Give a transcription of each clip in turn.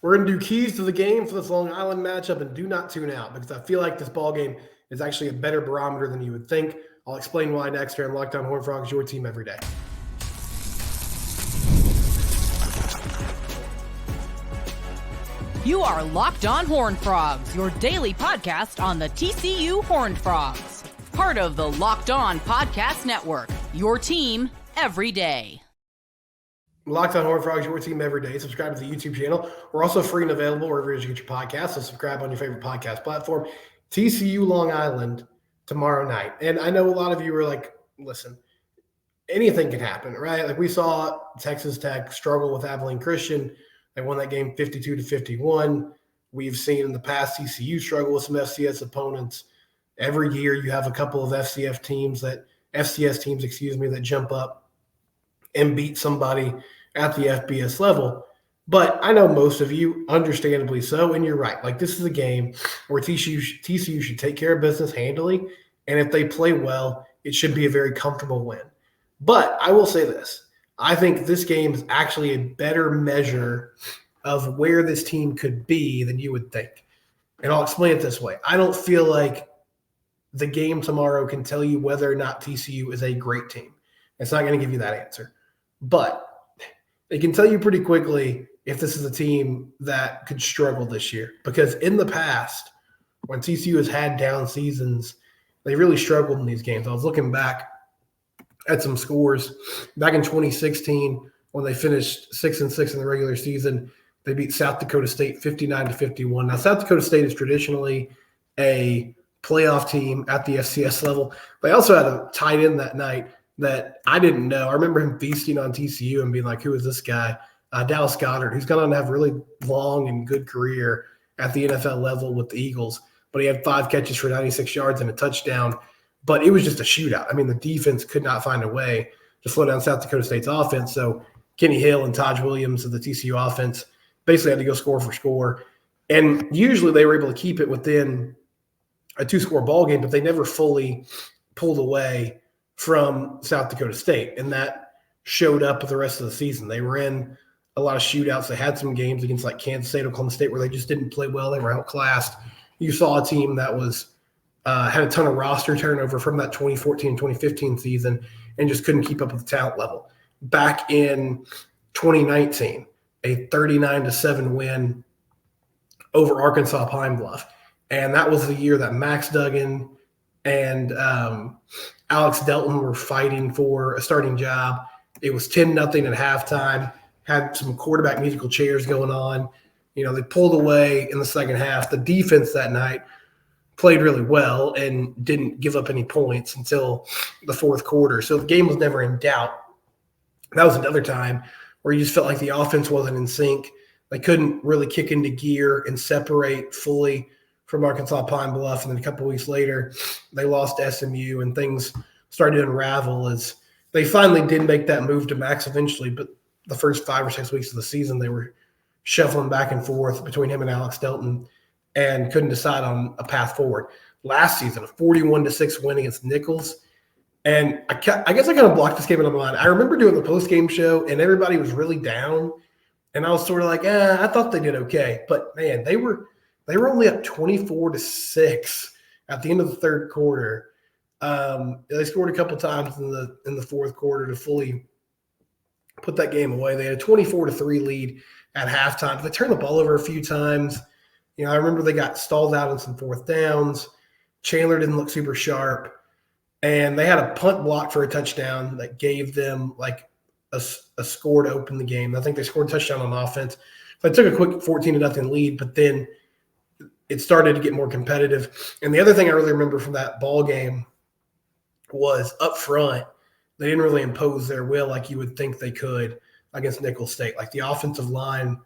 We're going to do keys to the game for this Long Island matchup, and do not tune out because I feel like this ball game is actually a better barometer than you would think. I'll explain why next here on Locked On Horned Frogs, your team every day. You are Locked On Horned Frogs, your daily podcast on the TCU Horned Frogs. Part of the Locked On Podcast Network, your team every day. Locked On Horned Frogs, your team every day. Subscribe to the YouTube channel. We're also free and available wherever you get your podcasts, so subscribe on your favorite podcast platform. TCU Long Island tomorrow night. And I know a lot of you are like, listen, anything can happen, right? Like we saw Texas Tech struggle with Abilene Christian. They won that game 52-51. We've seen in the past TCU struggle with some FCS opponents. Every year you have a couple of FCS teams that jump up and beat somebody at the FBS level. But I know most of you, understandably so, and you're right. Like, this is a game where TCU should take care of business handily, and if they play well, it should be a very comfortable win. But I will say this. I think this game is actually a better measure of where this team could be than you would think. And I'll explain it this way. I don't feel like the game tomorrow can tell you whether or not TCU is a great team. It's not going to give you that answer. But it can tell you pretty quickly if this is a team that could struggle this year. Because in the past, when TCU has had down seasons, they really struggled in these games. I was looking back at some scores. Back in 2016, when they finished 6-6 in the regular season, they beat South Dakota State 59-51. Now, South Dakota State is traditionally a playoff team at the FCS level. They also had a tight end that night that I didn't know. I remember him feasting on TCU and being like, who is this guy? Dallas Goedert, who's going to have a really long and good career at the NFL level with the Eagles. But he had 5 catches for 96 yards and a touchdown. But it was just a shootout. I mean, the defense could not find a way to slow down South Dakota State's offense. So Kenny Hill and Taj Williams of the TCU offense basically had to go score for score. And usually they were able to keep it within a 2-score ball game, but they never fully pulled away from South Dakota State. And that showed up the rest of the season. They were in a lot of shootouts. They had some games against like Kansas State, Oklahoma State, where they just didn't play well. They were outclassed. You saw a team that was had a ton of roster turnover from that 2014-2015 season and just couldn't keep up with the talent level. Back in 2019, a 39-7 win over Arkansas Pine Bluff. And that was the year that Max Duggan and Alex Delton were fighting for a starting job. It was 10-0 at halftime, had some quarterback musical chairs going on. You know, they pulled away in the second half. The defense that night played really well and didn't give up any points until the fourth quarter. So the game was never in doubt. That was another time where you just felt like the offense wasn't in sync. They couldn't really kick into gear and separate fully from Arkansas Pine Bluff. And then a couple of weeks later, they lost to SMU and things started to unravel as they finally did make that move to Max eventually. But the first 5 or 6 weeks of the season, they were shuffling back and forth between him and Alex Delton and couldn't decide on a path forward. Last season, a 41-6 win against Nichols. And I guess I kind of blocked this game in my mind. I remember doing the post-game show, and everybody was really down. And I was sort of like, I thought they did okay. But, man, they were only up 24-6 at the end of the third quarter. They scored a couple times in the fourth quarter to fully put that game away. They had a 24-3 lead at halftime. They turned the ball over a few times. You know, I remember they got stalled out on some fourth downs. Chandler didn't look super sharp. And they had a punt block for a touchdown that gave them like a score to open the game. I think they scored a touchdown on offense. So they took a quick 14-0 lead, but then it started to get more competitive. And the other thing I really remember from that ball game was up front, they didn't really impose their will like you would think they could against Nicholls State. Like the offensive line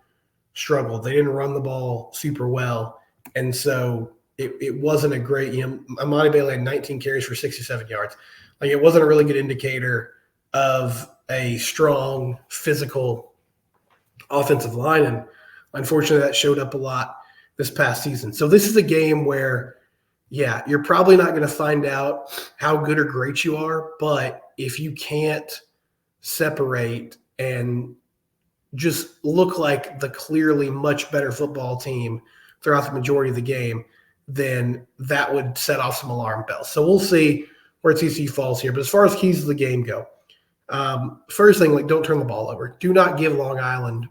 struggled. They didn't run the ball super well. And so it wasn't a great, Amani Bailey had 19 carries for 67 yards. Like it wasn't a really good indicator of a strong physical offensive line. And unfortunately that showed up a lot this past season. So this is a game where, yeah, you're probably not going to find out how good or great you are, but if you can't separate and just look like the clearly much better football team throughout the majority of the game, then that would set off some alarm bells. So we'll see where TCU falls here. But as far as keys to the game go, first thing, like, don't turn the ball over. Do not give Long Island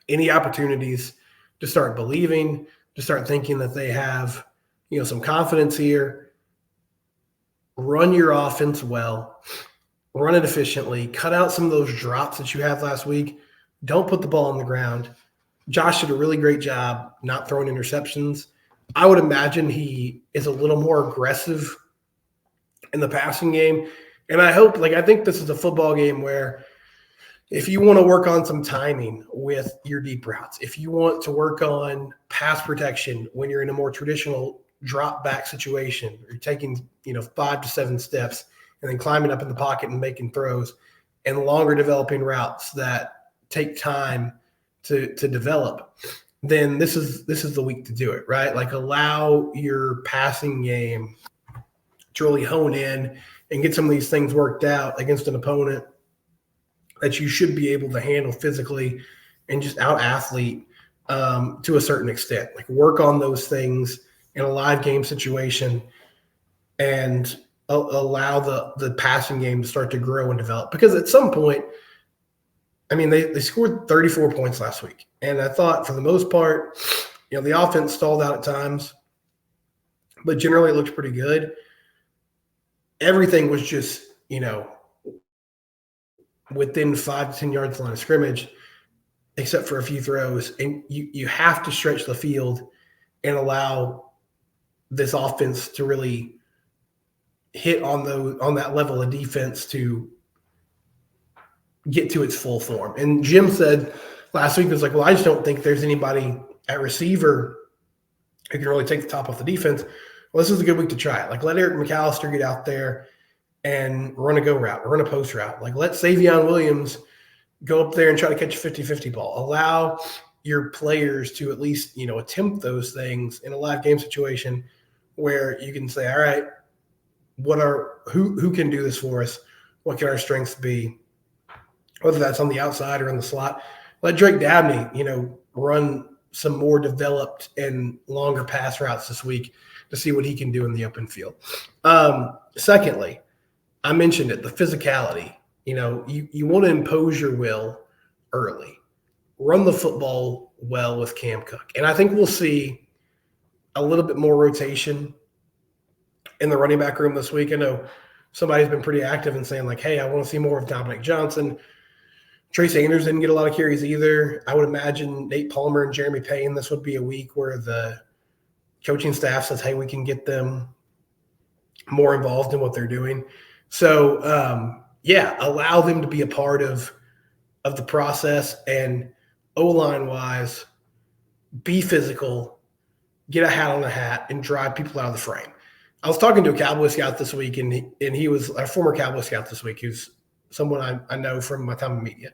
any opportunities to start believing, to start thinking that they have, some confidence here. Run your offense well, run it efficiently, cut out some of those drops that you had last week. Don't put the ball on the ground. Josh did a really great job not throwing interceptions. I would imagine he is a little more aggressive in the passing game. And I think this is a football game where if you want to work on some timing with your deep routes, if you want to work on pass protection when you're in a more traditional drop back situation, you're taking, 5 to 7 steps and then climbing up in the pocket and making throws, and longer developing routes that take time to develop, then this is the week to do it, right? Like, allow your passing game to really hone in and get some of these things worked out against an opponent that you should be able to handle physically and just out-athlete to a certain extent. Like, work on those things in a live game situation and allow the passing game to start to grow and develop. Because at some point, they scored 34 points last week. And I thought, for the most part, the offense stalled out at times, but generally it looked pretty good. Everything was just, within 5 to 10 yards of the line of scrimmage, except for a few throws. And you have to stretch the field and allow this offense to really hit on that level of defense to get to its full form. And Jim said last week, was like, well, I just don't think there's anybody at receiver who can really take the top off the defense. Well, this is a good week to try it. Like, let Eric McAllister get out there and run a go route, or run a post route. Like, let Savion Williams go up there and try to catch a 50-50 ball. Allow your players to at least, attempt those things in a live game situation where you can say, all right, who can do this for us? What can our strengths be? Whether that's on the outside or in the slot. Let Drake Dabney, run some more developed and longer pass routes this week to see what he can do in the open field. Secondly, I mentioned it, the physicality. You want to impose your will early. Run the football well with Cam Cook. And I think we'll see a little bit more rotation in the running back room this week. I know somebody's been pretty active in saying, like, hey, I want to see more of Dominic Johnson. Trey Sanders didn't get a lot of carries either. I would imagine Nate Palmer and Jeremy Payne, this would be a week where the coaching staff says, hey, we can get them more involved in what they're doing. So, allow them to be a part of the process, and O-line wise, be physical, get a hat on the hat, and drive people out of the frame. I was talking to a Cowboy scout this week, and he was a former Cowboy scout this week. He was someone I know from my time in media.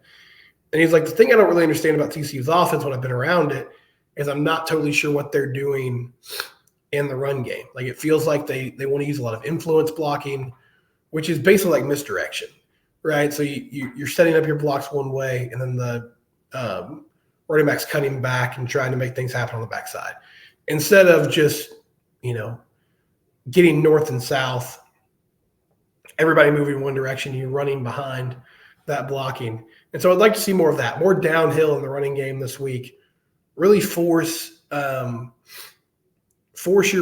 And he's like, the thing I don't really understand about TCU's offense when I've been around it is I'm not totally sure what they're doing in the run game. Like, it feels like they want to use a lot of influence blocking, which is basically like misdirection, right? So you're setting up your blocks one way, and then the running back's cutting back and trying to make things happen on the backside. Instead of just, getting north and south, everybody moving one direction, you're running behind that blocking. And so I'd like to see more of that, more downhill in the running game this week. Really force your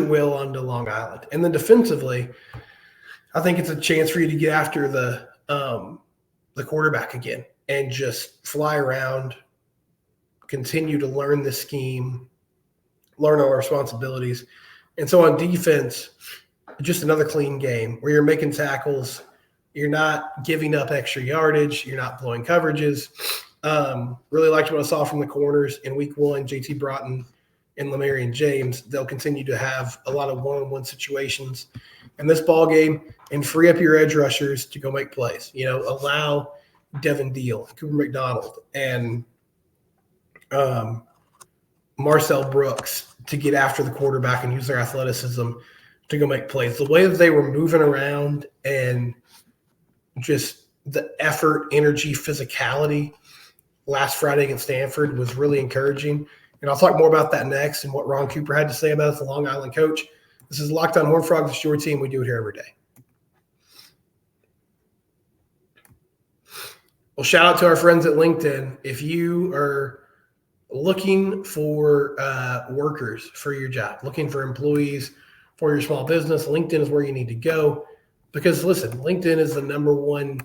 will onto Long Island. And then defensively, I think it's a chance for you to get after the quarterback again and just fly around, continue to learn the scheme, learn our responsibilities. And so on defense, just another clean game where you're making tackles, you're not giving up extra yardage, you're not blowing coverages. Really liked what I saw from the corners in week 1, JT Broughton and Lamarian James. They'll continue to have a lot of one-on-one situations in this ball game and free up your edge rushers to go make plays. Allow Devin Deal, Cooper McDonald, and Marcel Brooks to get after the quarterback and use their athleticism to go make plays. The way that they were moving around and just the effort, energy, physicality last Friday against Stanford was really encouraging. And I'll talk more about that next and what Ron Cooper had to say about us, the Long Island coach. This is Locked On Horned Frogs. It's your team. We do it here every day. Well, shout out to our friends at LinkedIn. If you are looking for workers for your job, looking for employees for your small business, LinkedIn is where you need to go. Because, listen, LinkedIn is the number one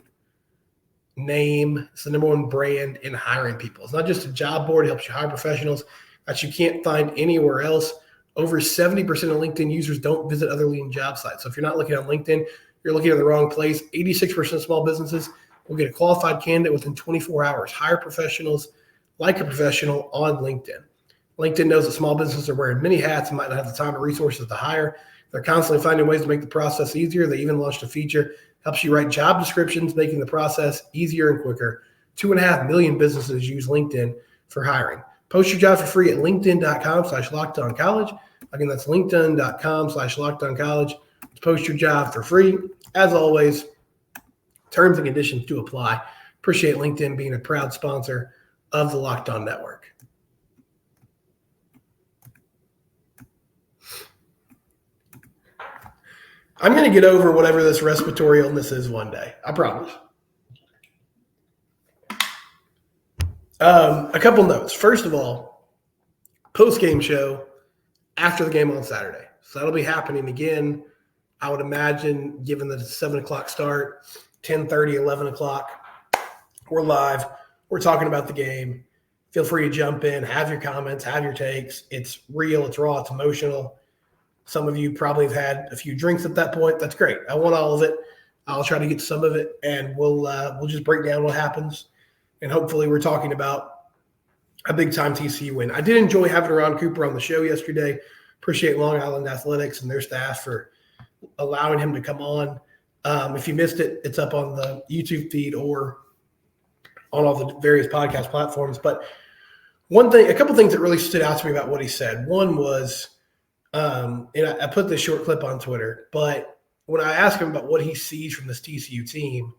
name. It's the number one brand in hiring people. It's not just a job board. It helps you hire professionals that you can't find anywhere else. Over 70% of LinkedIn users don't visit other leading job sites. So if you're not looking on LinkedIn, you're looking in the wrong place. 86% of small businesses will get a qualified candidate within 24 hours. Hire professionals like a professional on LinkedIn. LinkedIn knows that small businesses are wearing many hats and might not have the time or resources to hire. They're constantly finding ways to make the process easier. They even launched a feature helps you write job descriptions, making the process easier and quicker. 2.5 million businesses use LinkedIn for hiring. Post your job for free at linkedin.com/lockedoncollege. Again, that's linkedin.com/lockedoncollege to post your job for free. As always, terms and conditions do apply. Appreciate LinkedIn being a proud sponsor of the Locked On Network. I'm going to get over whatever this respiratory illness is one day. I promise. A couple notes. First of all, post-game show after the game on Saturday. So that'll be happening again, I would imagine, given that it's a 7 o'clock start, 10:30, 11 o'clock. We're live. We're talking about the game. Feel free to jump in, have your comments, have your takes. It's real, it's raw, it's emotional. Some of you probably have had a few drinks at that point. That's great. I want all of it. I'll try to get some of it, and we'll just break down what happens. And hopefully we're talking about a big-time TCU win. I did enjoy having Ron Cooper on the show yesterday. Appreciate Long Island Athletics and their staff for allowing him to come on. If you missed it, it's up on the YouTube feed or on all the various podcast platforms. But a couple things that really stood out to me about what he said. One was, and I put this short clip on Twitter, but when I asked him about what he sees from this TCU team,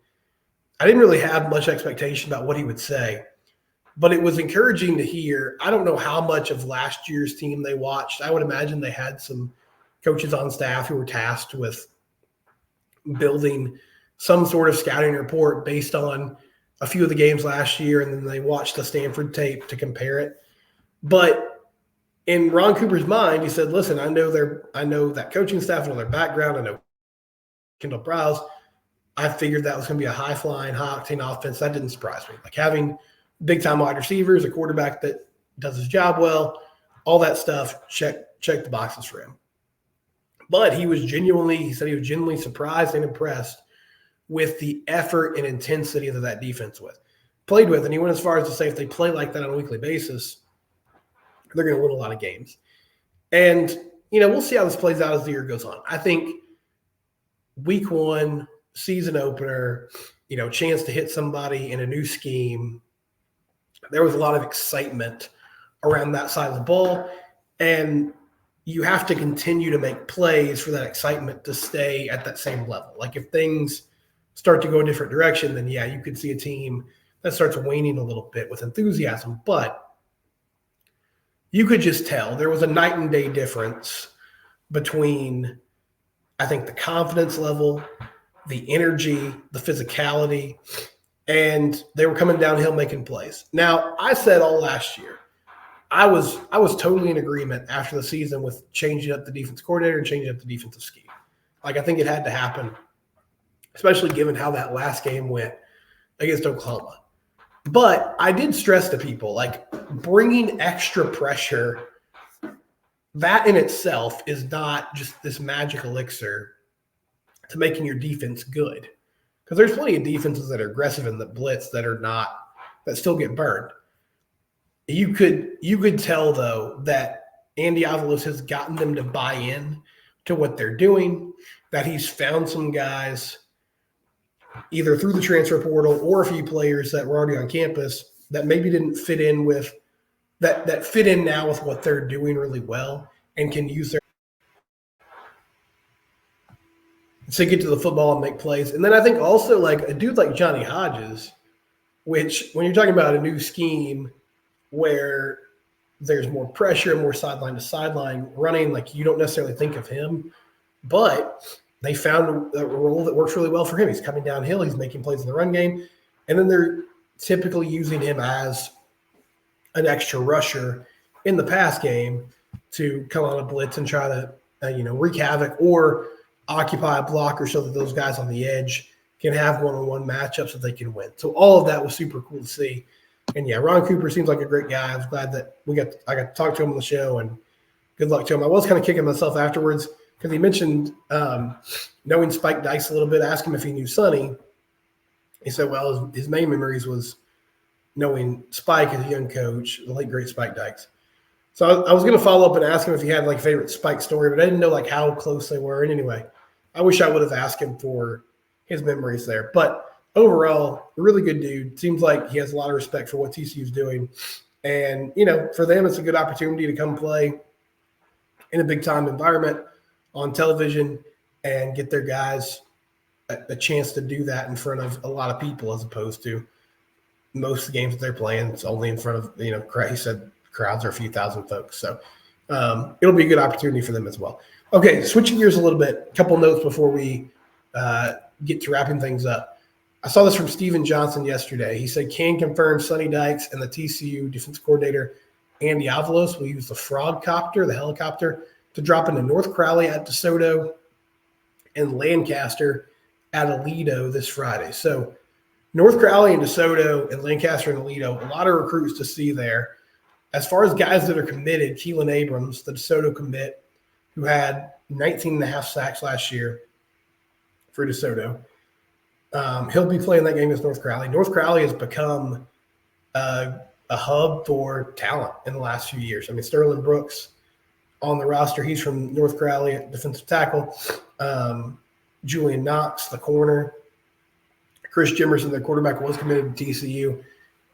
I didn't really have much expectation about what he would say, but it was encouraging to hear. I don't know how much of last year's team they watched. I would imagine they had some coaches on staff who were tasked with building some sort of scouting report based on a few of the games last year, and then they watched the Stanford tape to compare it. But in Ron Cooper's mind, he said, listen, I know that coaching staff, I know their background, I know Kendall Browse. I figured that was going to be a high-flying, high-octane offense. That didn't surprise me. Like having big-time wide receivers, a quarterback that does his job well, all that stuff, check the boxes for him. But he said he was genuinely surprised and impressed with the effort and intensity that that defense played with. And he went as far as to say if they play like that on a weekly basis, they're going to win a lot of games. And, we'll see how this plays out as the year goes on. I think week one, season opener, chance to hit somebody in a new scheme, there was a lot of excitement around that side of the ball. And you have to continue to make plays for that excitement to stay at that same level. Like if things start to go a different direction, then you could see a team that starts waning a little bit with enthusiasm. But you could just tell there was a night and day difference between, I think, the confidence level, the energy, the physicality, and they were coming downhill making plays. Now, I said all last year, I was totally in agreement after the season with changing up the defense coordinator and changing up the defensive scheme. Like, I think it had to happen, especially given how that last game went against Oklahoma. But I did stress to people, like, bringing extra pressure, that in itself is not just this magic elixir to making your defense good. Because there's plenty of defenses that are aggressive and that blitz that still get burned. You could tell, though, that Andy Avalos has gotten them to buy in to what they're doing, that he's found some guys either through the transfer portal or a few players that were already on campus that maybe didn't fit in with that fit in now with what they're doing really well and can use their to get to the football and make plays. And then I think also, like, a dude like Johnny Hodges, which when you're talking about a new scheme where there's more pressure, more sideline to sideline running, like you don't necessarily think of him, but they found a role that works really well for him. He's coming downhill. He's making plays in the run game. And then they're typically using him as an extra rusher in the pass game to come on a blitz and try to, wreak havoc or occupy a blocker so that those guys on the edge can have one-on-one matchups that they can win. So all of that was super cool to see. And yeah, Ron Cooper seems like a great guy. I was glad that I got to talk to him on the show, and good luck to him. I was kind of kicking myself afterwards because he mentioned knowing Spike Dykes a little bit, asked him if he knew Sonny. He said, well, his main memories was knowing Spike as a young coach, the late great Spike Dykes. So I was going to follow up and ask him if he had like a favorite Spike story, but I didn't know like how close they were. And anyway, I wish I would have asked him for his memories there. But overall, a really good dude. Seems like he has a lot of respect for what TCU is doing. And, for them, it's a good opportunity to come play in a big-time environment on television and get their guys a chance to do that in front of a lot of people as opposed to most of the games that they're playing. It's only in front of, he said crowds are a few thousand folks. So it'll be a good opportunity for them as well. Okay, switching gears a little bit, a couple notes before we get to wrapping things up. I saw this from Steven Johnson yesterday. He said, can confirm Sonny Dykes and the TCU defense coordinator Andy Avalos will use the frog copter, the helicopter, to drop into North Crowley at DeSoto and Lancaster at Aledo this Friday. So North Crowley and DeSoto and Lancaster and Aledo, a lot of recruits to see there. As far as guys that are committed, Keelan Abrams, the DeSoto commit, who had 19 and a half sacks last year for DeSoto. He'll be playing that game against North Crowley. North Crowley has become a hub for talent in the last few years. I mean, Sterling Brooks on the roster. He's from North Crowley at defensive tackle. Julian Knox, the corner. Chris Jimerson, their quarterback, was committed to TCU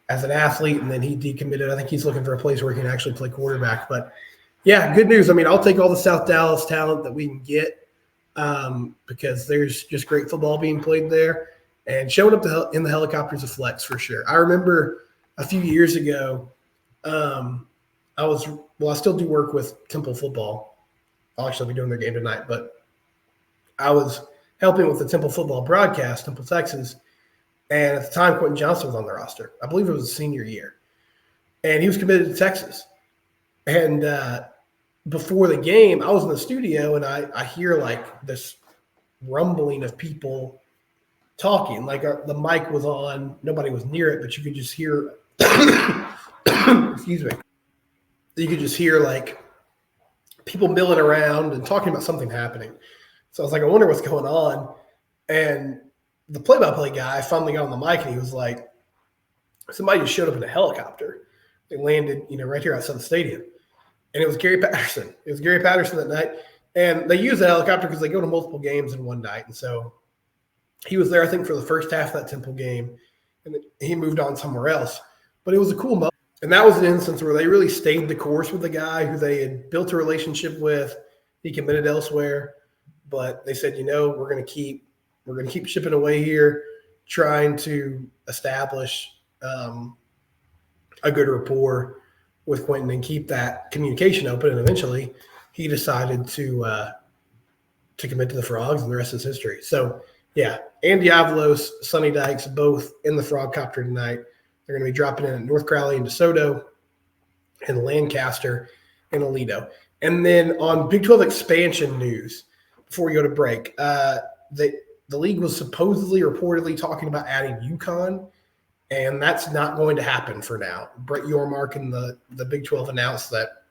as an athlete, and then he decommitted. I think he's looking for a place where he can actually play quarterback. But, yeah, good news. I mean, I'll take all the South Dallas talent that we can get because there's just great football being played there. And showing up in the helicopters a flex for sure. I remember a few years ago, I still do work with Temple football. I'll actually be doing their game tonight, but I was helping with the Temple football broadcast, Temple, Texas. And at the time, Quentin Johnson was on the roster. I believe it was his senior year. And he was committed to Texas. And before the game, I was in the studio, and I hear like this rumbling of people talking. Like the mic was on. Nobody was near it, but you could just hear excuse me. You could just hear like people milling around and talking about something happening. So I was like, I wonder what's going on. And the play-by-play guy finally got on the mic, and he was like, somebody just showed up in a helicopter. They landed, right here outside the stadium. And it was Gary Patterson. It was Gary Patterson that night. And they use the helicopter because they go to multiple games in one night. And so he was there, I think, for the first half of that Temple game. And then he moved on somewhere else. But it was a cool moment. And that was an instance where they really stayed the course with the guy who they had built a relationship with. He committed elsewhere. But they said, we're going to keep chipping away here, trying to establish a good rapport with Quentin and keep that communication open. And eventually he decided to commit to the Frogs, and the rest is history. So, yeah, Andy Avalos, Sonny Dykes, both in the Frog Copter tonight. They're going to be dropping in at North Crowley and DeSoto and Lancaster and Aledo. And then on Big 12 expansion news, before we go to break, the league was reportedly talking about adding UConn, and that's not going to happen for now. Brett Yormark and the Big 12 announced that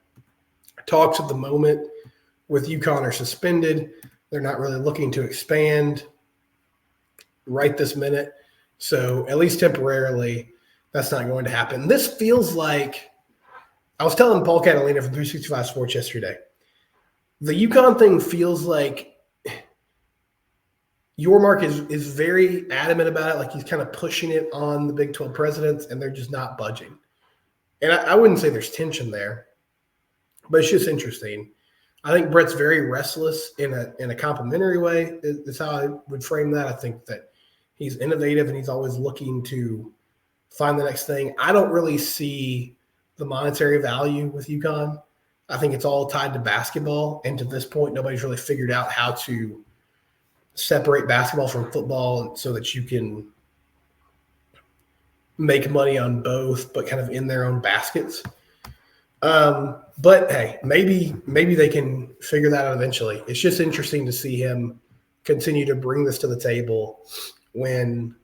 talks at the moment with UConn are suspended. They're not really looking to expand right this minute. So at least temporarily, that's not going to happen. This feels like – I was telling Paul Catalina from 365 Sports yesterday. The UConn thing feels like Yormark is very adamant about it, like he's kind of pushing it on the Big 12 presidents, and they're just not budging. And I wouldn't say there's tension there, but it's just interesting. I think Brett's very restless in a complimentary way is how I would frame that. I think that he's innovative, and he's always looking to find the next thing. I don't really see the monetary value with UConn. I think it's all tied to basketball. And to this point, nobody's really figured out how to separate basketball from football so that you can make money on both, but kind of in their own baskets. But hey, maybe they can figure that out eventually. It's just interesting to see him continue to bring this to the table when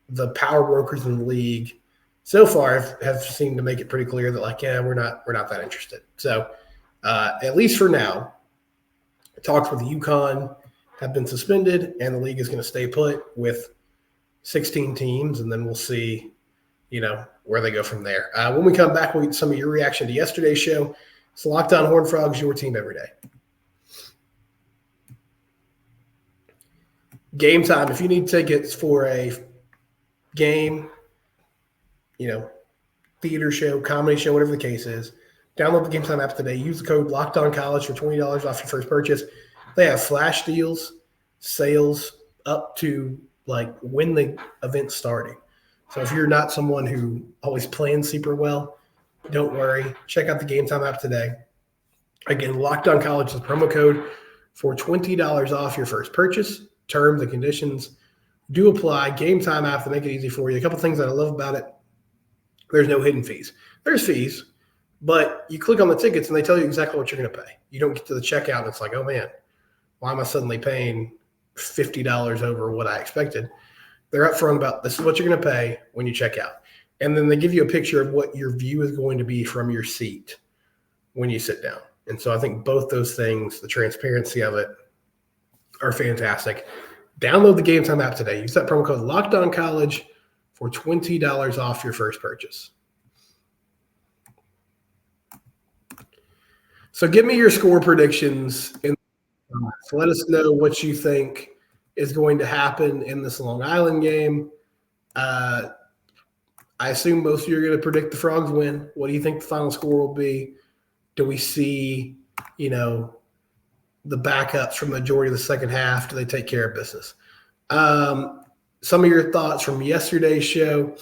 the power brokers in the league so far have seemed to make it pretty clear that, like, yeah, we're not that interested. So at least for now, talks with UConn have been suspended, and the league is going to stay put with 16 teams, and then we'll see, where they go from there. When we come back, we'll get some of your reaction to yesterday's show. It's Locked On Horned Frogs, your team every day. Game time. If you need tickets for a game, theater show, comedy show, whatever the case is, download the Game Time app today. Use the code LOCKEDONCollege for $20 off your first purchase. They have flash deals, sales up to when the event's starting. So if you're not someone who always plans super well, don't worry. Check out the Game Time app today. Again, Locked On College is the promo code for $20 off your first purchase. Terms and conditions do apply. Game Time app to make it easy for you. A couple things that I love about it: there's no hidden fees. There's fees, but you click on the tickets and they tell you exactly what you're going to pay. You don't get to the checkout and it's like, oh man, why am I suddenly paying $50 over what I expected? They're upfront about this is what you're going to pay when you check out. And then they give you a picture of what your view is going to be from your seat when you sit down. And so I think both those things, the transparency of it, are fantastic. Download the Game Time app today. Use that promo code LOCKEDONCollege for $20 off your first purchase. So give me your score predictions. So let us know what you think is going to happen in this Long Island game. I assume most of you are going to predict the Frogs win. What do you think the final score will be? Do we see, the backups from the majority of the second half? Do they take care of business? Some of your thoughts from yesterday's show.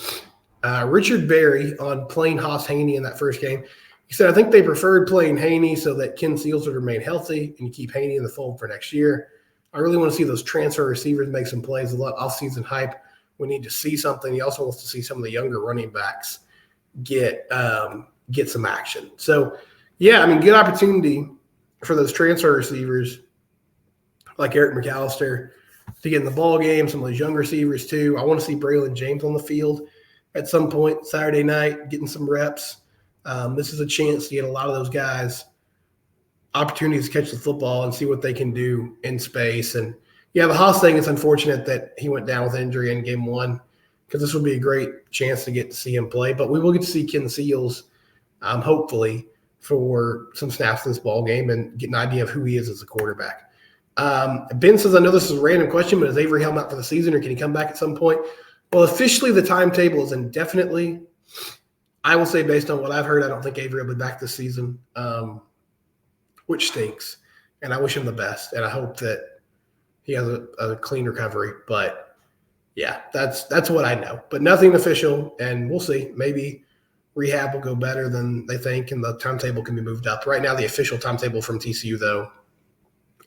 Richard Berry on playing Haas Haney in that first game. He said, I think they preferred playing Haney so that Ken Seals would remain healthy and you keep Haney in the fold for next year. I really want to see those transfer receivers make some plays. A lot of offseason hype. We need to see something. He also wants to see some of the younger running backs get some action. So, yeah, good opportunity for those transfer receivers like Eric McAllister to get in the ball game, some of those young receivers too. I want to see Braylon James on the field at some point Saturday night, getting some reps. This is a chance to get a lot of those guys opportunities to catch the football and see what they can do in space. And, yeah, the Haas thing, it's unfortunate that he went down with injury in game one because this would be a great chance to get to see him play. But we will get to see Ken Seals, hopefully, for some snaps in this ball game and get an idea of who he is as a quarterback. Ben says, I know this is a random question, but is Avery Helm out for the season or can he come back at some point? Well, officially the timetable is indefinitely. I will say based on what I've heard, I don't think Avery will be back this season, which stinks. And I wish him the best. And I hope that he has a clean recovery. But, yeah, that's what I know. But nothing official, and we'll see. Maybe rehab will go better than they think, and the timetable can be moved up. Right now, the official timetable from TCU, though,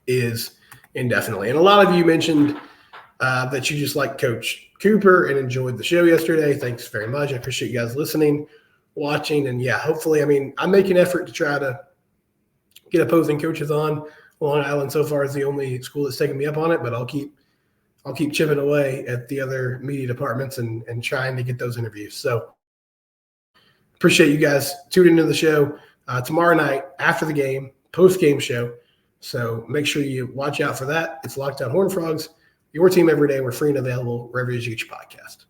is indefinitely. And a lot of you mentioned that you just like Coach Cooper and enjoyed the show yesterday. Thanks very much. I appreciate you guys listening, watching, and, yeah, hopefully, I make an effort to try to get opposing coaches on. Long Island so far is the only school that's taken me up on it, but I'll keep chipping away at the other media departments and trying to get those interviews. So appreciate you guys tuning into the show tomorrow night after the game, post-game show. So make sure you watch out for that. It's Locked On Horned Frogs, your team every day. We're free and available wherever you get your podcast.